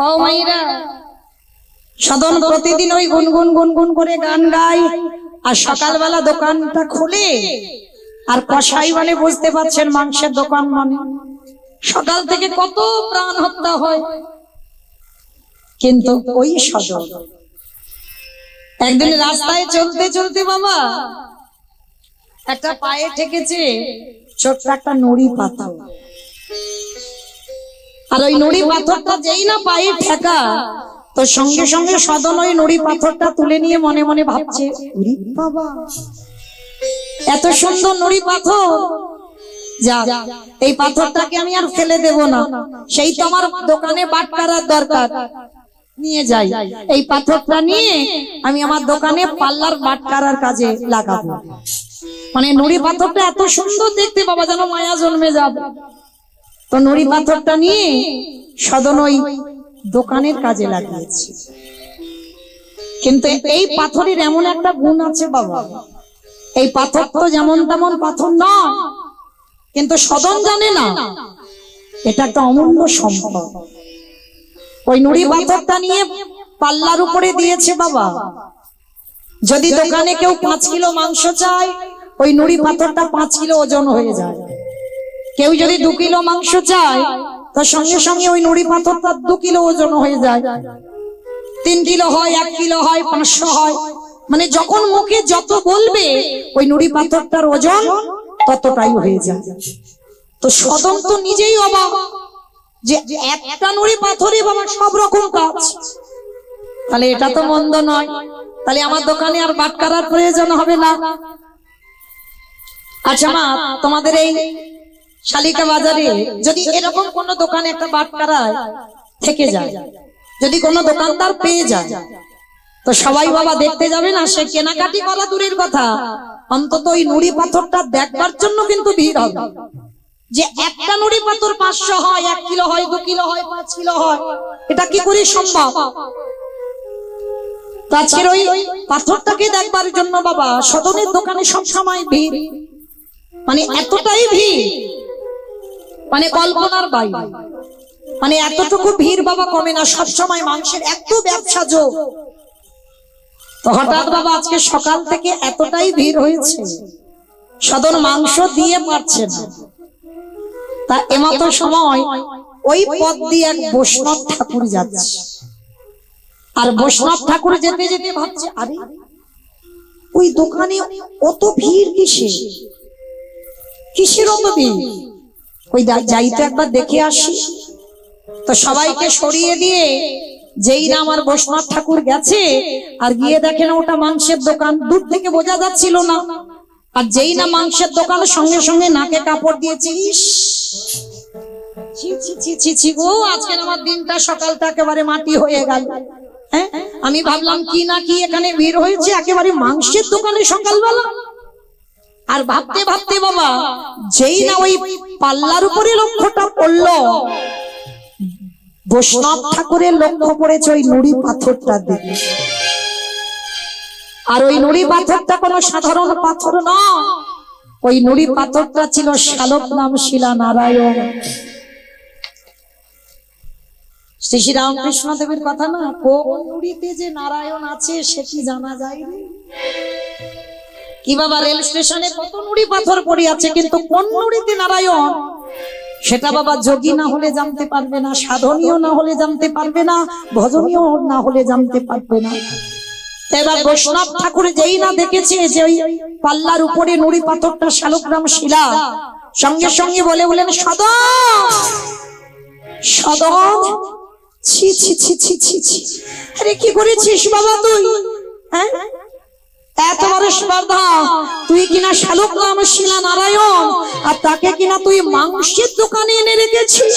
ও মাইরা সাধন প্রতিদিন ওই গুনগুন গুনগুন করে গান গায়, আর সকালবেলা দোকানটা খুলে আর কসাই মানে বুঝতে পারছেন মাংসের দোকান মানে সকাল থেকে কত প্রাণ হত্যা হয়। কিন্তু ওই সাধন একদিন রাস্তায় চলতে চলতে বাবা একটা পায়ে ঠেকেছে ছোট্ট একটা নুড়ি পাথর, আর ওই নুড়ি পাথরটা যেই না পায়ে ঠেকা তো সঙ্গে সঙ্গে সাধন ওই নুড়ি পাথরটা তুলে নিয়ে মনে মনে ভাবছে, ওরে বাবা এত সুন্দর নুড়ি পাথর, যাক এই পাথরটাকে আমি আর ফেলে দেব না, সেই তো আমার দোকানে বাট করার দরকার, নিয়ে যাই এই পাথরটা নিয়ে আমি আমার দোকানে পাল্লার বাট করার কাজে লাগাবো। মানে নুড়ি পাথরটা এত সুন্দর দেখতে বাবা যেন মায়া জন্মে যাবে। তো নুড়ি পাথরটা নিয়ে সাধন ওই দোকানের কাজে লাগিয়েছে। কিন্তু এই পাথরের এমন একটা গুণ আছে বাবা, এই পাথর তো যেমন তেমন পাথর নয়, কিন্তু সাধন জানে না এটা একটা অমূল্য সম্পদ। ওই নুড়ি পাথরটা নিয়ে পাল্লার উপরে দিয়েছে বাবা, যদি দোকানে কেউ 5 কিলো মাংস চায় ওই নুড়ি পাথরটা 5 কিলো ওজন হয়ে যায়। কেউ যদি 2 কিলো মাংস চায় তার সঙ্গে সঙ্গে ওই নুড়ি পাথরটা 2 কিলো ওজন হয়ে যায়, 3 কিলো হয়, 1 কিলো হয়, 500 হয়, মানে যখন মুখে যত বলবে ওই নুড়ি পাথরটার ওজন ততটাই হয়ে যায়। তো সাধন তো নিজেই অবাক যে একটা নুড়ি পাথরই বাবা সব রকম কাজ, তাহলে এটা তো মন্দ নয়, তাহলে আমার দোকানে আর বাট করার প্রয়োজন হবে না। আচ্ছা মা, তোমাদের এই শালিকা বাজারে যদি এরকম কোন দোকানে একটা বাট করায় থেকে যায়, যদি কোনো দোকানদার পেয়ে যায় তো সবাই বাবা দেখতে যাবে না? সে কেনাকাটি করা দূরের কথা, অন্তত ওই নুড়ি পাথরটা দেখবার জন্য কিন্তু ভিড় হবে। যে একটা নুড়ি পাথর 500 হয়, 1 কিলো হয়, 2 কিলো হয়, 5 কিলো হয়, এটা কি করে সম্ভব? আজকের ওই পাথরটাকে দেখবার জন্য বাবা সাধনের দোকানে সবসময় ভিড়, মানে এতটাই ভিড় মানে কল্পনার বাইরে, মানে এতটুকু ভিড় বাবা কমে না, সবসময় মানুষের এত ব্যবসা যোগ। তো হঠাৎ বাবা আজকে সকাল থেকে এতটাই ভিড় হয়েছে সাধন মাংস দিয়ে পারছে না। তা এমত সময় ওই পথ দিয়ে এক বৈষ্ণব ঠাকুর যাচ্ছে, আর বৈষ্ণব ঠাকুর যেতে যেতে ভাবছে, আরে ওই দোকানে অত ভিড় কিসের, কিসের অত ভিড়, ওই যাই তো একবার দেখে আসি। তো সবাইকে সরিয়ে দিয়ে যেই না আমার বৈষ্ণব ঠাকুর গেছে, আর গিয়ে দেখেন ওটা মাংসের দোকান, দূর থেকে বোঝা যাচ্ছিল না, আর যেই না মাংসের দোকান সঙ্গে সঙ্গে নাকে কাপড় দিয়েছে, ইস ছি ছি ছি ছি ছি গো, আজকে আমার দিনটা সকালটা একেবারে মাটি হয়ে গেল। হ্যাঁ, আমি ভাবলাম কি না কি এখানে ভিড় হয়েছে একেবারে মাংসের দোকানে সকালবেলা। আর ভাবতে ভাবতে বাবা যেই না ওই পাল্লার উপরে লক্ষ্যটা পড়লো, বৈষ্ণব ঠাকুরের লক্ষ্য পড়েছে ওই নুড়ি পাথরটার দিকে। আর ওই নুড়ি পাথরটা কোনো সাধারণ পাথর নয়, ওই নুড়ি পাথরটা ছিল শালক নাম শিলা নারায়ণ। শ্রী শ্রী রামকৃষ্ণ দেবের কথা না, কোন নুড়িতে যে নারায়ণ আছে সে কি জানা যায় না? কি বাবা রেল স্টেশনে কত নুড়ি পাথর পড়ে আছে, কিন্তু কোন নুড়িতে নারায়ণ সেটা বাবা যোগী না হলে জানতে পারবে না, সাধনীয় না হলে জানতে পারবে না, ভজনীয় না হলে জানতে পারবে না। এবার বৈষ্ণব ঠাকুর যেই না দেখেছে যে ওই পাল্লার উপরে নুড়ি পাথরটা শালগ্রাম শিলা, সঙ্গে সঙ্গে বলেন, সাধন সাধন, ছি ছি ছি ছি ছি ছি, আরে কি করেছিস বাবা তুই? হ্যাঁ, এত বড় স্পর্ধা, তুই কিনা শালগ্রাম শিলা নারায়ণ, আর তাকে কিনা তুই মাংসের দোকানে এনে রেখেছিস,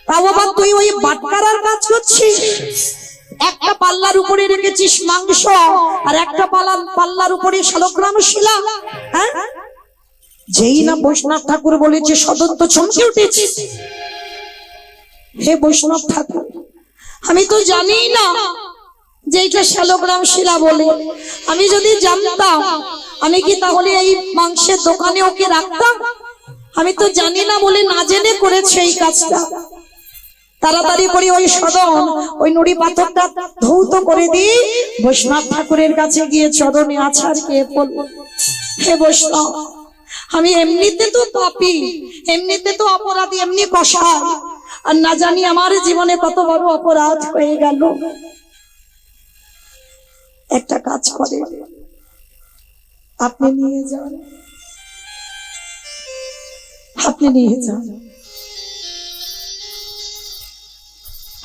তাও আবার তুই ওই বাটকারার কাজ করছিস। একটা পাল্লার উপরে রেখেছিস মাংস, আর একটা পাল্লার উপরে শালগ্রাম শিলা। হ্যাঁ, যেই না বৈষ্ণব ঠাকুর বলেছে সাধন তো চমকে উঠেছে, হে বৈষ্ণব ঠাকুর, আমি তো জানি না যে এটা শালগ্রাম শিলা বলে, আমি যদি জানতাম আমি কি তাহলে এই মাংসের দোকানে ওকে রাখতাম? আমি তো জানি না বলে না জেনে করেছে এই কাজটা। তাড়াতাড়ি করে ওই সদন ওই নুড়ি পাথরটা ধৌত করে দিয়ে বৈষ্ণব ঠাকুরের কাছে গিয়ে চরণে আছাড় খেয়ে পড়ল, হে বৈষ্ণব, আমি এমনিতে তো পাপী, এমনিতে তো অপরাধী, এমনি কষাই, আর না জানি আমার জীবনে কত বড় অপরাধ হয়ে গেল। একটা কাজ করে, আপনি নিয়ে যান, আপনি নিয়ে যান।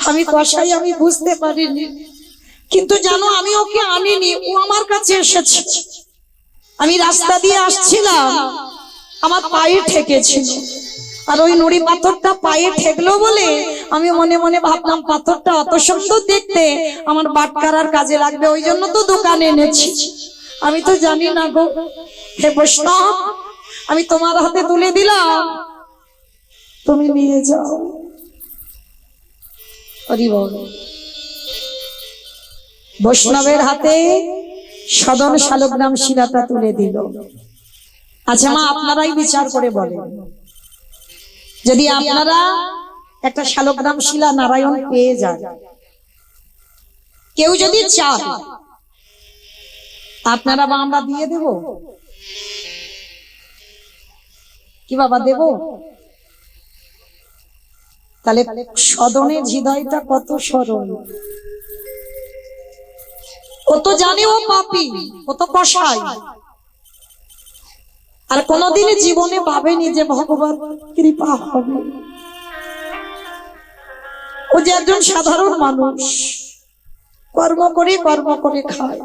আমি কষাই, আমি বুঝতে পারিনি, কিন্তু জানো আমি ওকে আনিনি, ও আমার কাছে এসেছে। আমি রাস্তা দিয়ে আসছিলাম, আমার পায়ে ঠেকেছিল, আর ওই নুড়ি পাথরটা পায়ে ঠেকলো বলে আমি মনে মনে ভাবলাম পাথরটা অত সুন্দর দেখতে, আমার বাটকারার কাজে লাগবে, ওই জন্য তো দোকানে এনেছি। আমি তো জানি না গো। হে বৈষ্ণব, আমি তোমার হাতে তুলে দিলাম, তুমি নিয়ে যাও। বৈষ্ণবের হাতে সদন শালগ্রাম শিলাটা তুলে দিল। আচ্ছা মা, আপনারাই বিচার করে বলেন, যদি আপনারা একটা শালগ্রাম শিলা নারায়ণ পেয়ে যান, কেউ যদি চায়, আপনারা বা আমরা দিয়ে দেব? কি বাবা, দেব? তাহলে সদনের হৃদয়টা কত সরল, ও তো জানে ও পাপী, ও তো কষাই, আর কোনদিন জীবনে ভাবেনি যে ভগবান কৃপা হবে। ও যে একজন সাধারণ মানুষ, কর্ম করে খায়।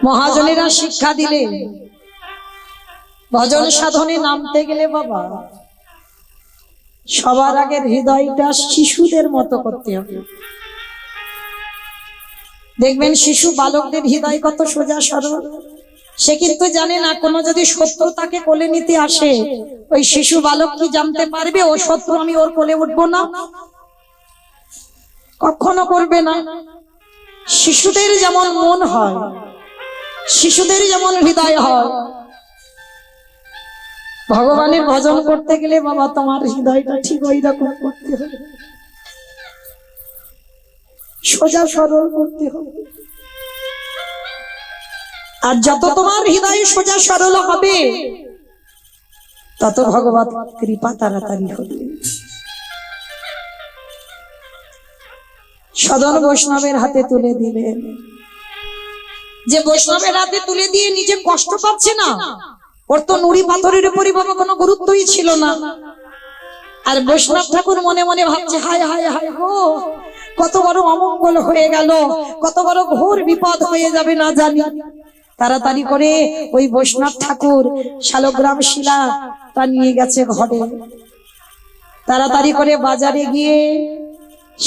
মহাজনেরা শিক্ষা দিলে ভজন সাধনে নামতে গেলে বাবা সবার আগে হৃদয়টা শিশুদের মতো করতে হবে। দেখবেন শিশু বালকদের হৃদয় কত সোজা সরল, সে কিন্তু জানে না কোনো যদি শত্রু তাকে কোলে নিতে আসে, ওই শিশু বালক কি জানতে পারবে ও শত্রু, আমি ওর কোলে উঠবো না? কখনো করবে না। শিশুদের যেমন মন হয়, শিশুদের যেমন হৃদয় হয়, ভগবানের ভজন করতে গেলে বাবা তোমার হৃদয়টা ঠিক ওই রকম করতে হবে, সোজা সরল করতে হবে। আর যত তোমার হৃদয় সোজা সরল হবে, তত ভগবত কৃপা তাড়াতাড়ি হবে। সদন বৈষ্ণবের হাতে তুলে দিলেন। যে বৈষ্ণবের হাতে তুলে দিয়ে নিজে কষ্ট পাচ্ছে না, ওর তো নুড়ি পাথরের উপরই বাবা কোনো গুরুত্বই ছিল না। আর বৈষ্ণব ঠাকুর মনে মনে ভাবছে, হায় হায় হায় গো, কত বড় অমঙ্গল হয়ে গেল, কত বড় ঘোর বিপদ হয়ে যাবে না জানি। তাড়াতাড়ি করে ওই বৈষ্ণব ঠাকুর শালগ্রাম শিলা তা নিয়ে গেছে ঘরে। তাড়াতাড়ি করে বাজারে গিয়ে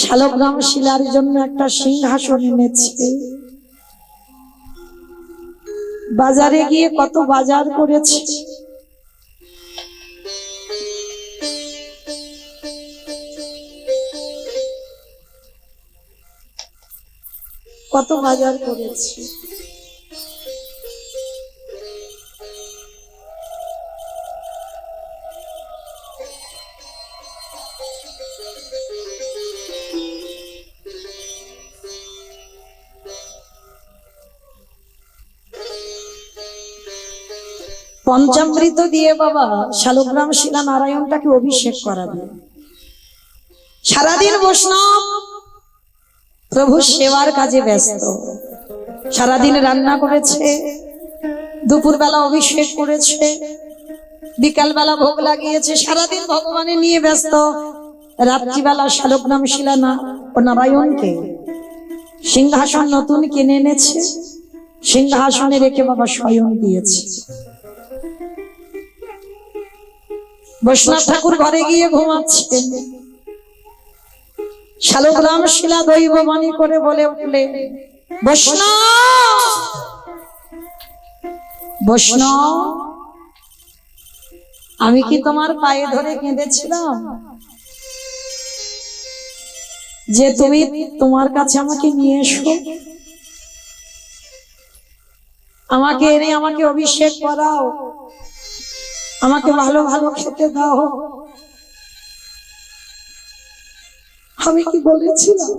শালগ্রাম শিলার জন্য একটা সিংহাসন এনেছে। বাজারে গিয়ে কত বাজার করেছে, কত বাজার করেছে। পঞ্চামৃত দিয়ে বাবা শালগ্রাম শিলা নারায়ণটাকে অভিষেক করাবে। সারাদিন বৈষ্ণব প্রভু সেবার কাজে ব্যস্ত, সারাদিন রান্না করেছে, দুপুর বেলা অভিষেক করেছে, বিকাল বেলা ভোগ লাগিয়েছে, সারাদিন ভগবানের নিয়ে ব্যস্ত। রাত্রিবেলা শালগ্রাম শিলা নারায়ণকে সিংহাসন নতুন কিনে এনেছে, সিংহাসনে রেখে বাবা শয়ন দিয়েছে। বৈষ্ণব ঠাকুর ঘরে গিয়ে ঘুমাচ্ছে। শালগ্রাম শিলা দৈববাণী করে বলে উঠলে, বৈষ্ণব বৈষ্ণব, আমি কি তোমার পায়ে ধরে কেঁদেছিলাম যে তুমি তোমার কাছে আমাকে নিয়ে এসো, আমাকে এনে আমাকে অভিষেক করাও, আমাকে ভালো ভালো খেতে দাও, আমি কি বলেছিলাম?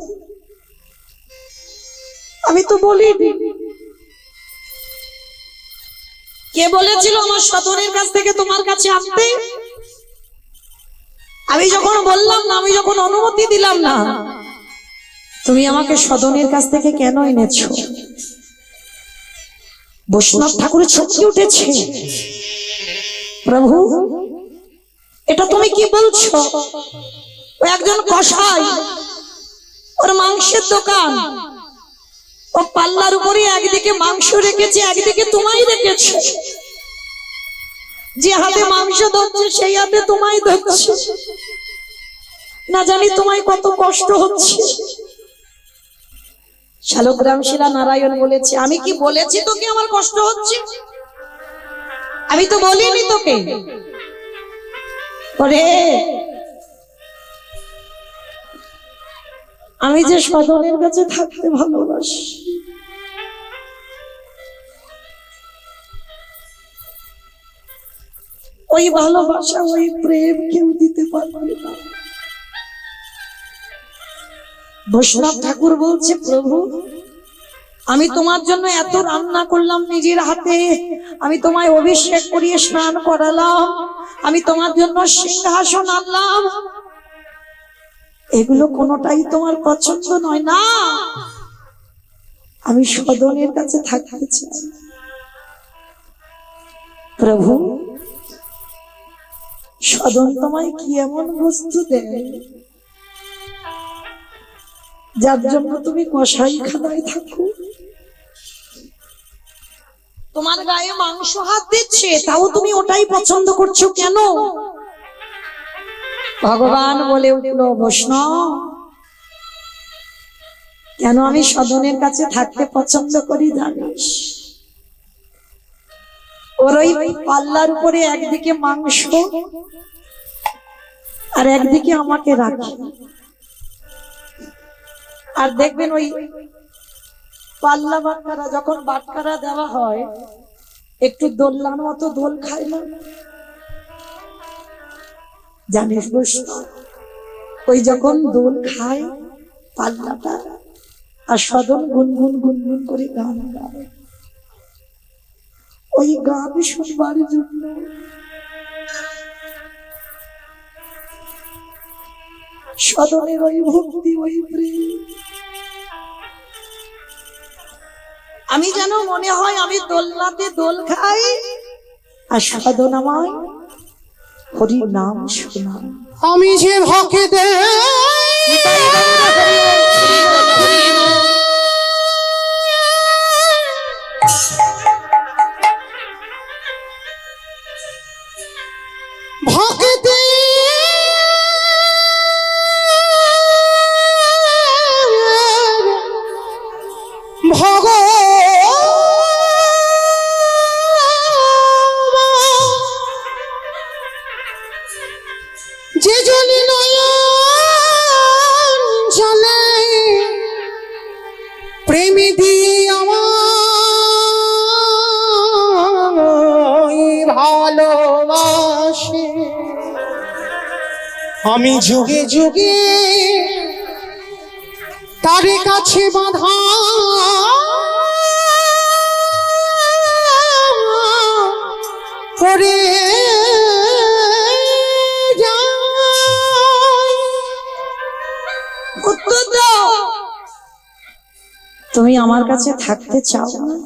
আমি তো বলিনি। কে বলেছিল আমার সদনের কাছ থেকে তোমার কাছে আসতে? আমি যখন বললাম না, আমি যখন অনুমতি দিলাম না, তুমি আমাকে সদনের কাছ থেকে কেন এনেছো? বৈষ্ণব ঠাকুরের চমকে উঠেছে, প্রভু এটা তুমি কি বলছো? ও একজন কসাই, ওর মাংসের দোকান, ও পাল্লার উপরে একদিকে মাংস রেখেছে, একদিকে তোমায় রেখেছে। যে হাতে মাংস ধরছে সেই হাতে তোমায় ধরছে। না জানি তোমায় কত কষ্ট হচ্ছে। শালগ্রাম শিলা নারায়ণ বলেছে, আমি কি বলেছি তোকে আমার কষ্ট হচ্ছে? আমি তো বলিনি তোকে। ওরে আমি যে সদনের কাছে থাকতে ভালোবাসি, ওই ভালোবাসা, ওই প্রেম কেউ দিতে পারবে না। বৈষ্ণব ঠাকুর বলছে, প্রভু আমি তোমার জন্য এত রান্না করলাম নিজের হাতে, আমি তোমায় অভিষেক করিয়ে স্নান করালাম, আমি তোমার জন্য সিংহাসন আনলাম, এগুলো কোনোটাই তোমার পছন্দ নয় না? আমি সদনের কাছে থাকতে চাই। প্রভু সদন তোমায় কি এমন বস্তু দেয় যার জন্য তুমি কসাইখানায় থাকো? তোমার গায়ে মাংস হাত দিচ্ছে, তাও তুমি ওটাই পছন্দ করছো কেন? ভগবান বলে উঠল, বৈষ্ণব কেন আমি সদনের কাছে থাকতে পছন্দ করি জানিস? ওর ওই পাল্লার উপরে একদিকে মাংস আর একদিকে আমাকে রাখে। আর দেখবেন ওই পাল্লা বাটকারা, যখন বাটকারা দেওয়া হয় একটু দোলনার মতো দোল খায় না? জানিস বৈষ্ণব, ওই যখন দোল খায় পাল্লাটা, আর সদন গুনগুন গুনগুন করে গান গায়, ওই গান শুনবার জন্য সদনের ওই ভক্তি, ওই প্রেম, আমি যেন মনে হয় আমি দোলনাতে দোল খাই আর সদন আমায় হরির নাম শোনায়। আমি যে ভক্তে ভক্তে যে জলি নয়ন জলে প্রেমী দিয়ে আমায় ভালোবাসে, আমি যুগে যুগে তার কাছে বাঁধা করে তুমি আমার কাছে থাকতে চাও না?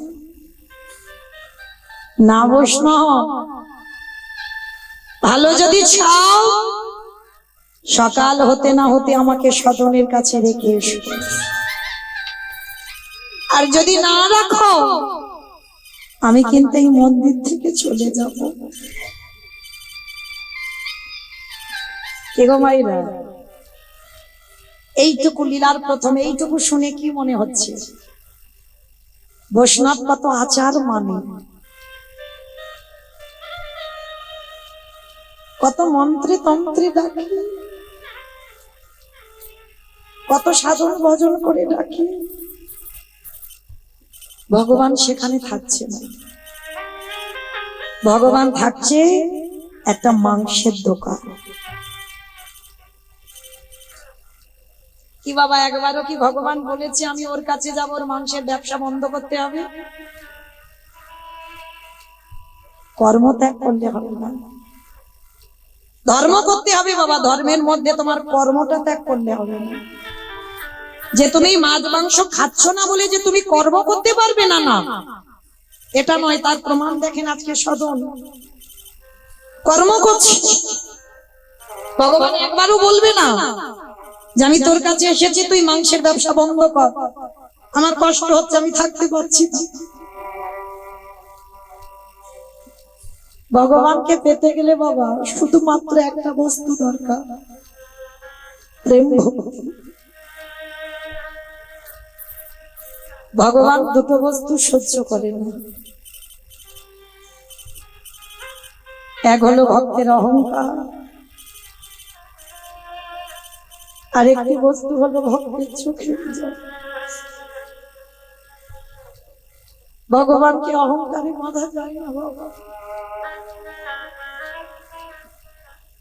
না বৈষ্ণব, ভালো যদি চাও সকাল হতে না হতে আমাকে সদনের কাছে রেখে এসো, আর যদি না রাখো আমি কিন্তু এই মন্দির থেকে চলে যাব। কে গো মাইরা, এইটুকু লীলার প্রথম এইটুকু শুনে কি মনে হচ্ছে? বৈষ্ণব কত আচার মানে, কত মন্ত্রে তন্ত্রে ডাকে, কত সাধন ভজন করে ডাকে। ভগবান সেখানে থাকছে না, ভগবান থাকছে একটা মাংসের দোকান। কি বাবা, একবারও কি ভগবান বলেছে আমি ওর কাছে যাব, ওর মাংসের ব্যবসা বন্ধ করতে হবে? কর্ম ত্যাগ করলে হবে না, ধর্ম করতে হবে বাবা। ধর্মের মধ্যে তোমার কর্মটা ত্যাগ করলে হবে না। যে তুমি মাছ মাংস খাচ্ছ না বলে যে তুমি কর্ম করতে পারবে না, না এটা নয়। তার প্রমাণ দেখেন আজকে সদন কর্ম করছে। ভগবান একবারও বলবে না যে আমি তোর কাছে এসেছি তুই মাংসের ব্যবসা বন্ধ কর, আমার কষ্ট হচ্ছে, আমি থাকতে পারছি না। ভগবানকে পেতে গেলে বাবা শুধুমাত্র একটা বস্তু দরকার, প্রেম ভক্তি। ভগবান দুটো বস্তু সহ্য করে না, এক হলো ভক্তের অহংকার, আরেকটি বস্তু হলো ভক্তের চোখের জল। ভগবানকে অহংকারে বাঁধা যায় না বাবা।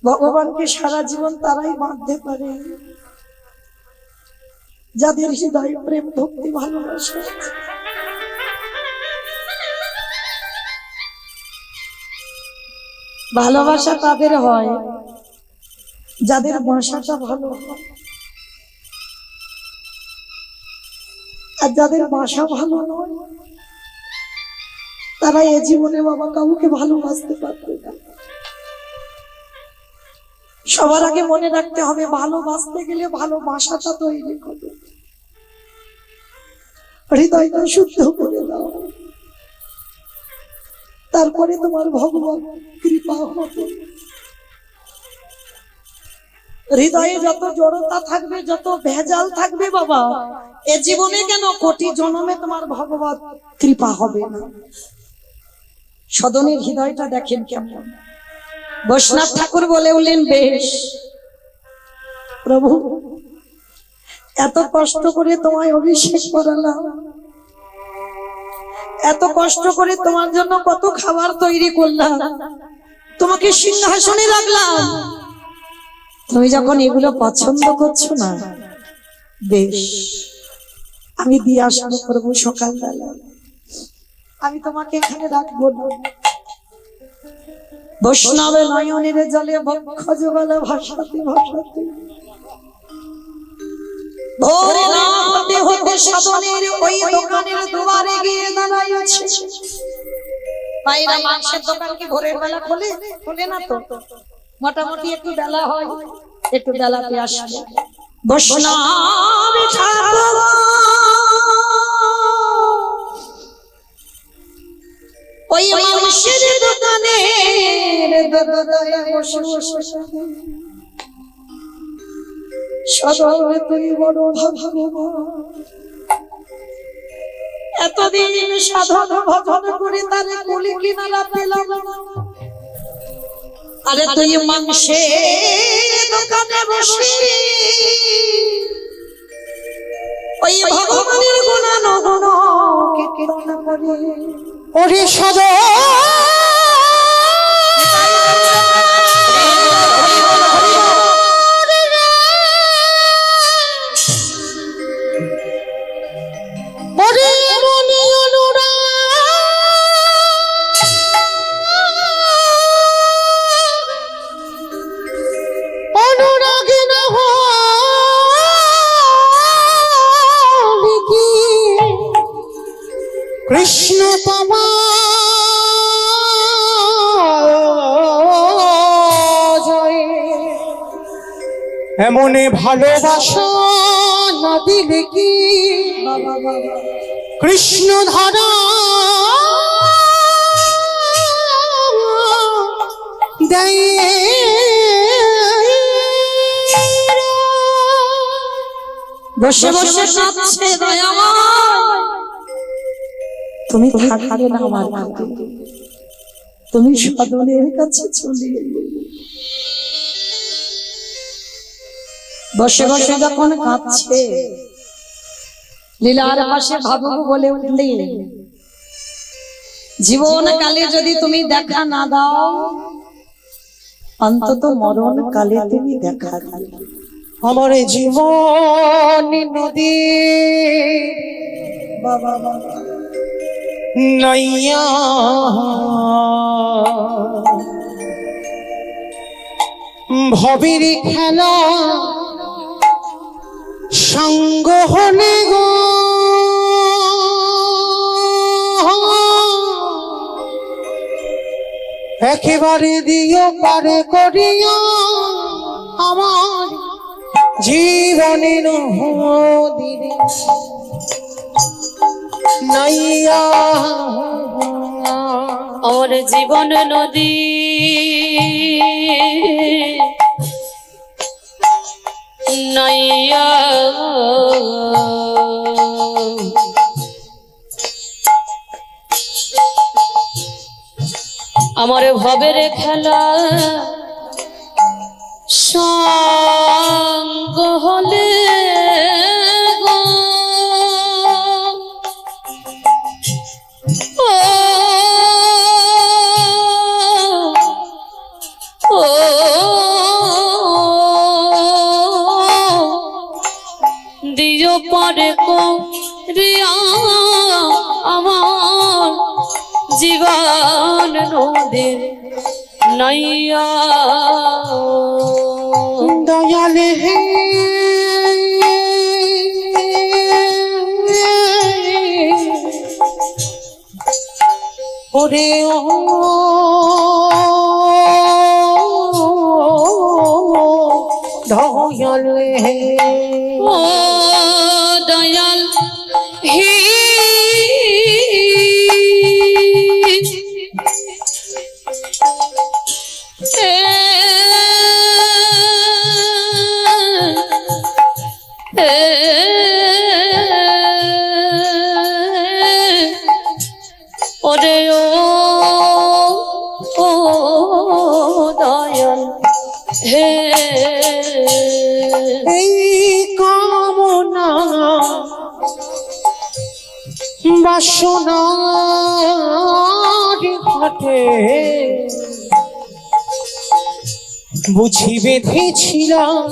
ভগবানকে সারা জীবন তারাই বাঁধতে পারে যাদের হৃদয় প্রেম ভক্তি ভালোবাসা। ভালোবাসা তাদের হয় যাদের বাসাটা ভালো হয়, আর যাদের বাসা ভালো নয় তারা এ জীবনে বাবা কাউকে ভালোবাসতে পারবে না। সবার আগে মনে রাখতে হবে ভালোবাসতে গেলে ভালোবাসাটা তৈরি করবে, হৃদয়টা শুদ্ধ করে দাও, তারপরে তোমার ভগবান কৃপা হবে। হৃদয়ে যত জড়তা থাকবে, যত ভেজাল থাকবে বাবা, এ জীবনে কেন কোটি জন্মে তোমার ভগবান কৃপা হবে না। সদনের হৃদয়টা দেখেন কেমন। বৈষ্ণব ঠাকুর বলে উঠলেন, বেশ প্রভু এত কষ্ট করে তোমায় অভিষেক করালাম, এত কষ্ট করে তোমার জন্য কত খাবার তৈরি করলাম, তোমাকে সিংহাসনে রাখলাম, তুমি যখন এগুলো পছন্দ করছো না, বেশ আমি দিয়ে আসবো করবো সকালবেলা, আমি তোমাকে এখানে রাখবো না। বৈষ্ণবে নয়নের জলে বক্ষ যুগল ভাসাতে ভাসাতে ভোরে না হতে হতে সদনের ওই দোকানের দুয়ারে গিয়ে দাঁড়াইছে। বাইরে মাংসের দোকান কি ভোরের বেলা খোলে? খোলে না তো, মোটামুটি একটু বেলা হয়, একটু বেলাতে আসবে। বৈষ্ণব ঠাকুর ওই মাংসের দোকানের দরজায় বসে বসে সদরে তুই বড় ভগবান, এতদিন সাধন ভজন করে তারে কুলি কিনারা পেলাম না, আরে তুই মাংসের দোকানে বসে ওই ভগবানের গুণানুগুণ কীর্তন করে। ওরে সদা ওরে মনি অনুরাগী না হলে কি কৃষ্ণ পাওয়া যায়, এমনে ভালোবাসা না দিলে কি কৃষ্ণ ধারা দেয়। বসে বসে কাঁদছে দয়াময়, তুমি থাকলে না আমার কাছে, তুমি সদনের কাছে চলে এলে। বসে বসে যখন কাঁদছে, লীলার পাশে ভাবু বলে উঠলেন, জীবনকালে যদি তুমি দেখা না দাও, অন্তত মরণ কালে তুমি দেখা দিও। আমার জীবন নদী নইয়া ভবের খেলা সঙ্গ হলে গো একেবারে দিও পারে করিয়া আমার জীবনের নদীরে নাইয়া আমার জীবন নদী নাইয়া আমার ভবের খেলা সঙ্গ হলে গো ও দিও পরে করিয়া আমার জীবন নদীর নাইয়া দয়ালে হে ওরে ও দয়ালে হে ও দয়াল হে ওরে ও দয়াল হে এই কামনা বাসনার ঘাটে বুঝি বেঁধেছিলাম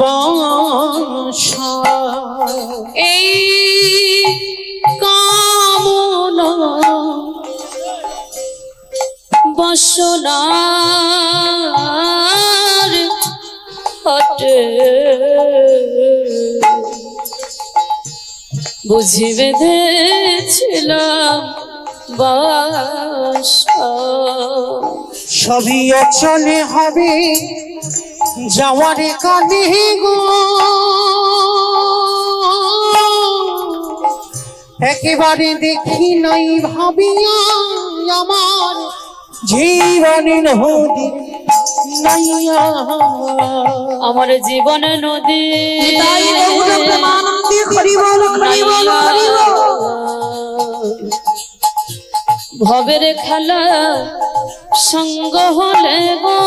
বাসা এই কামনা বাসনার হটে বুঝি বেঁধেছিলাম বাসা সবই অচলে হবে যাওয়ার কালে গো একেবারে দেখি নাই ভাবিয়া আমার জীবনের নদী নাইয়া আমার জীবন নদী তাই বহুল প্রেমানন্দে হরি বল হরি বল হরি বল। ভবের খেলা সঙ্গ হলে গো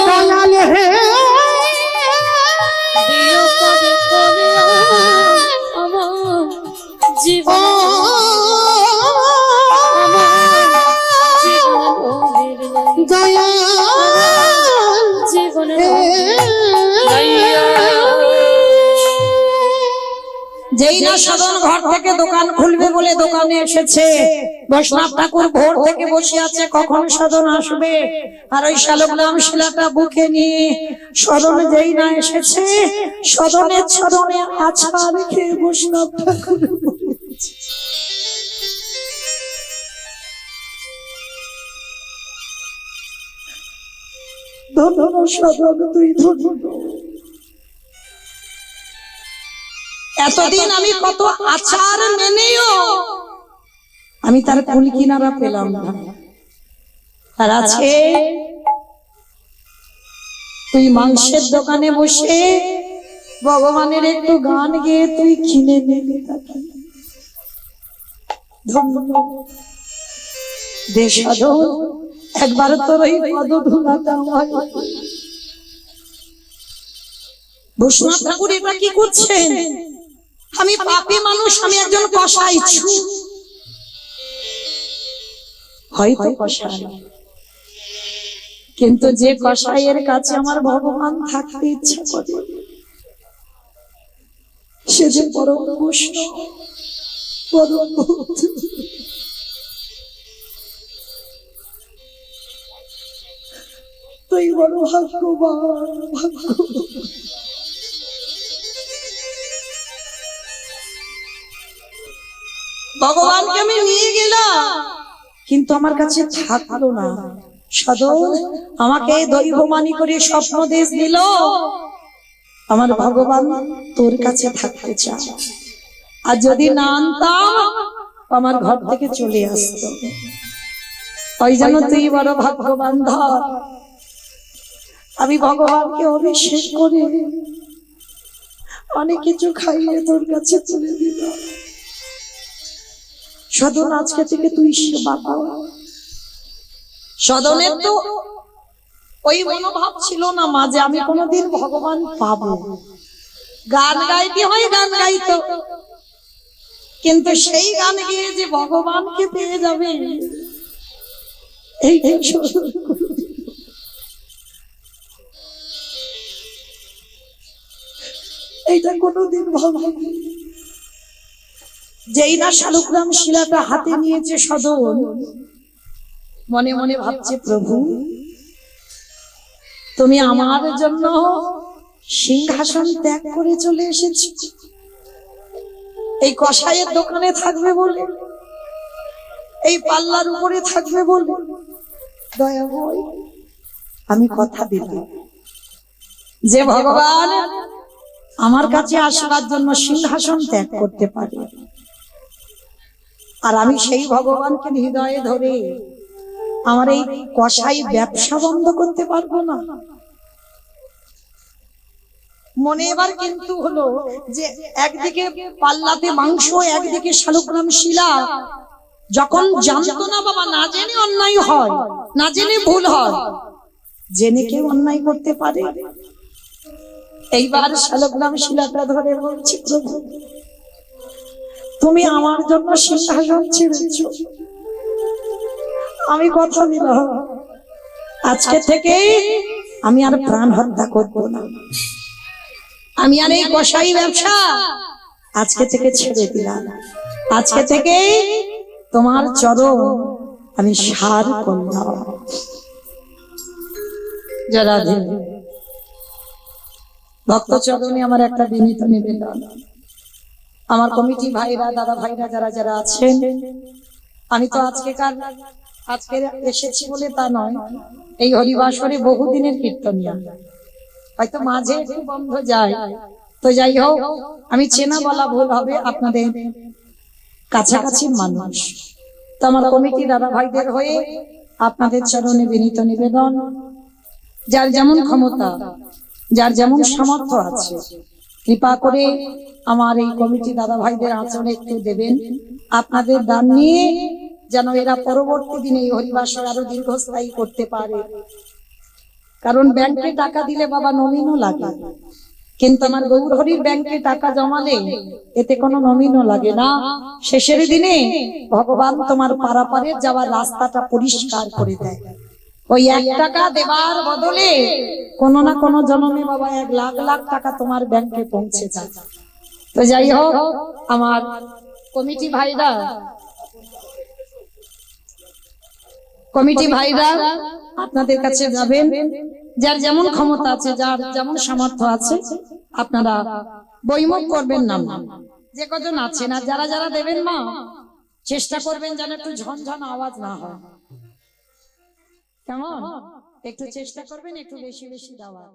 দয়ালে হে দিও পরে করিয়া আমার জীবন দয়া জীবন যেই না সাধন ঘর থেকে দোকান খুলবে বলে দোকানে এসেছে, বৈষ্ণব ঠাকুর ভোর থেকে বসে আছে কখন সাধন আসবে, আর ওই শালগ্রাম শিলাটা বুকে নিয়ে সদন যেই না এসেছে সদনের সদনে আছা রেখে বৈষ্ণব ঠাকুর বলেছে, ধন্য সদন তুই ধন্য। এতদিন আমি কত আচার মেনেও আমি তার কুল কিনারা পেলাম না, আর আছে তুই মাংসের দোকানে বসে ভগবানের একটু গান গেয়ে তুই কিনে নিবি তাকে। দেশ একবার তোর ওই পদ ধুলাটা আমার। বৈষ্ণব ঠাকুর এটা কি করছেন? আমি পাপী মানুষ, আমি একজন কসাই, হয়তো কসাই, কিন্তু যে কসাইয়ের কাছে আমার ভগবান থাকতে ইচ্ছা করে সে যে পরম বৈষ্ণব, পরম ভক্ত। তুই বড় ভাগ্যবান, ভাগ্যবান। ভগবানকে আমি নিয়ে গেলাম কিন্তু আমার কাছে থাকলো না। সদর আমাকে দৈবমানি করে স্বপ্ন দেশ দিল, আমার ভগবান তোর কাছে থাকতে চায়, আর যদি না আনতাম আমার ঘর থেকে চলে আসতো। ওই জন্য তুই বড় ভাগ্যবান। ধর আমি ভগবানকে অভিষেক করে অনেক কিছু খাইয়ে তোর কাছে চলে দিলাম। সদন আজকে থেকে তুই সেবা কর। সদনের তো ওই মনোভাব ছিল না মা যে আমি কোনোদিন ভগবান পাবো। গান গাইতে হয়, গান গাইতো, কিন্তু সেই গান গিয়ে যে ভগবানকে পেয়ে যাবে এইটা কোনোদিন ভাবিনি। যেই না শালগ্রাম শিলাটা হাতে নিয়েছে সদন, মনে মনে ভাবছে প্রভু তুমি আমার জন্য সিংহাসন ত্যাগ করে চলে এসেছো এই কসাইয়ের দোকানে থাকবে বলে, এই পাল্লার উপরে থাকবে বলে। দয়া হয় আমি কথা দিলাম যে ভগবান আমার কাছে আসবার জন্য সিংহাসন ত্যাগ করতে পারে, আর আমি সেই ভগবানকে হৃদয়ে ধরে আমার এই কসাই ব্যবসা বন্ধ করতে পারবো না। মনে এবার কিন্তু হলো যে একদিকে পাল্লাতে মাংস, একদিকে শালগ্রাম শিলা। যখন জানতো না বাবা, না জেনে অন্যায় হয়, না জেনে ভুল হয়, জেনে কেউ অন্যায় করতে পারে। এইবার শালগ্রাম শিলাটা ধরে বলছি প্রভু তুমি আমার জন্য সিংহাসন ছেড়েছো, আমি কথা দিলাম আজকে থেকে আমি আর প্রাণ হত্যা করবো না, আমি আর এই কসাই ব্যবসা আজকে থেকে ছেড়ে দিলাম। আজকে থেকে তোমার চরণ আমি সার করলাম। যারা ভক্ত চরণে আমার একটা বিনীত নিবেদন, আমার কমিটি ভাইরা, দাদা ভাইরা যারা যারা আছেন, আমি তো আজকে এসেছি বলে তা নয়, এই হরিবাসরে বহুদিনের কীর্তনিয়া, হয়তো মাঝে একটু বন্ধ যায়, তো যাই হোক আমি চেনা বলা ভুল হবে, আপনাদের কাছাকাছি মানুষ, তো আমার কমিটি দাদা ভাইদের হয়ে আপনাদের চরণে বিনীত নিবেদন, যার যেমন ক্ষমতা, যার যেমন সামর্থ্য আছে, কৃপা করে আমার এই কমিটি দাদা ভাইদের আচরণে একটু দেবেন। আপনাদের দান নিয়ে যেন এরা পরবর্তী দিনে এই হরিবাসর আরো দীর্ঘস্থায়ী করতে পারে। কারণ ব্যাংকে টাকা দিলে বাবা নমিনও লাগে, কিন্তু আমার গৌর হরির ব্যাংকে টাকা জমালে এতে কোনো নমিনও লাগে না। শেষের দিনে ভগবান তোমার পারাপারে যাওয়ার রাস্তাটা পরিষ্কার করে দেয়। ওই 1 টাকা দেবার বদলে কোনো না কোনো জন্মে বাবা 1 লাখ লাখ টাকা তোমার ব্যাংকে পৌঁছে যায়। তো যাই হোক আমার কমিটি ভাইরা আপনাদের কাছে যাবেন, যার যেমন ক্ষমতা আছে, যার যেমন সামর্থ্য আছে, আপনারা বইমুখ করবেন না। যে কজন আছেন আর যারা যারা দেবেন মা, চেষ্টা করবেন যেন একটু ঝনঝন আওয়াজ না হয়, কেমন? একটু চেষ্টা করবেন একটু বেশি বেশি দেওয়ার।